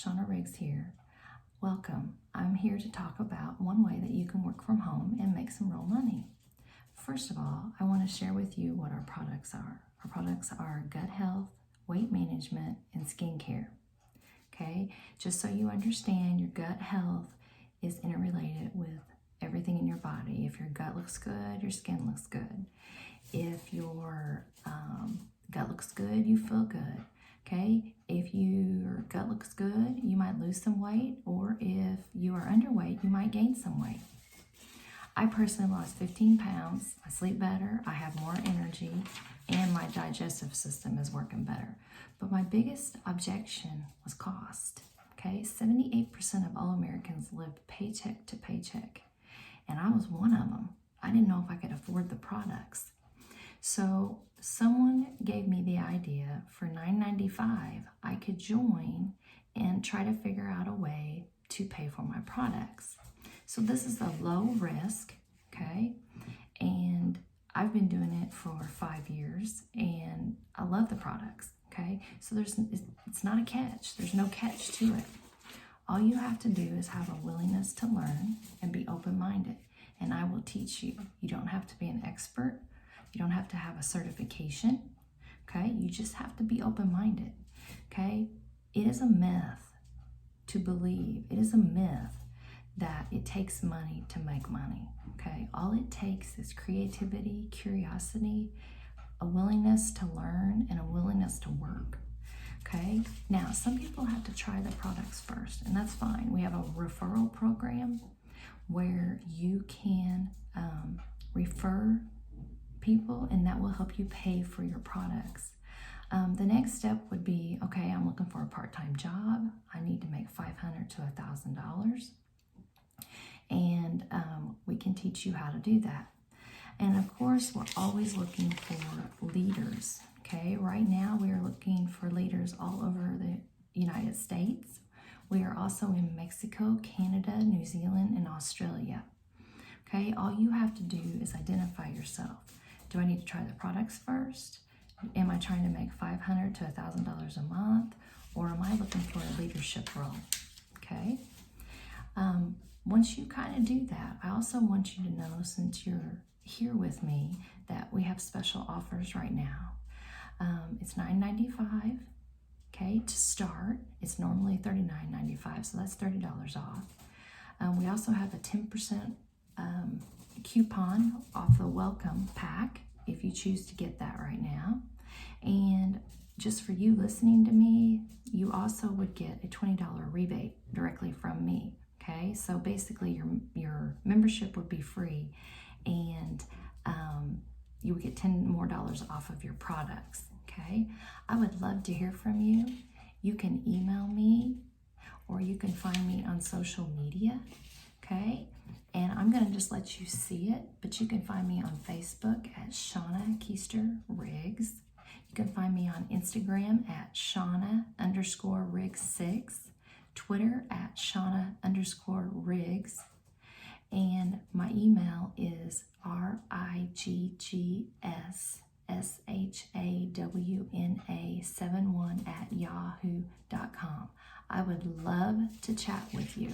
Shauna Riggs here. Welcome. I'm here to talk about one way that you can work from home and make some real money. First of all, I want to share with you what our products are. Our products are gut health, weight management, and skincare. Okay, just so you understand, your gut health is interrelated with everything in your body. If your gut looks good, your skin looks good. If your gut looks good, you feel good. Okay, if your gut looks good, you might lose some weight, or if you are underweight, you might gain some weight. I personally lost 15 pounds. I sleep better, I have more energy, and my digestive system is working better. But my biggest objection was cost. Okay, 78% of all Americans live paycheck to paycheck, and I was one of them. I didn't know if I could afford the products. So someone gave me the idea for $9.95 I could join and try to figure out a way to pay for my products. So this is a low risk, okay? And I've been doing it for 5 years and I love the products, okay? So it's not a catch. There's no catch to it. All you have to do is have a willingness to learn and be open-minded, and I will teach you. You don't have to be an expert. You don't have to have a certification, okay? You just have to be open-minded, okay? It is a myth to believe, it is a myth that it takes money to make money, okay? All it takes is creativity, curiosity, a willingness to learn, and a willingness to work, okay? Now, some people have to try the products first, and that's fine. We have a referral program where you can refer people, and that will help you pay for your products. The next step would be, okay, I'm looking for a part-time job. I need to make $500 to $1,000, and we can teach you how to do that. And of course, we're always looking for leaders. Okay, right now we are looking for leaders all over the United States. We are also in Mexico, Canada, New Zealand, and Australia. Okay, all you have to do is identify yourself. Do I need to try the products first? Am I trying to make $500 to $1,000 a month? Or am I looking for a leadership role? Okay. Once you kind of do that, I also want you to know, since you're here with me, that we have special offers right now. It's $9.95, okay, to start. It's normally $39.95, so that's $30 off. We also have a 10% coupon off the welcome pack if you choose to get that right now. And just for you listening to me, you also would get a $20 rebate directly from me. Okay, so basically your membership would be free, and you would get $10 more off of your products. Okay, I would love to hear from you. You can email me, or you can find me on social media. Okay, and I'm going to just let you see it, but you can find me on Facebook at Shauna Keister Riggs. You can find me on Instagram at Shauna_Riggs6, Twitter at Shauna_Riggs, and my email is RIGGSSHAWNA71 at yahoo.com. I would love to chat with you.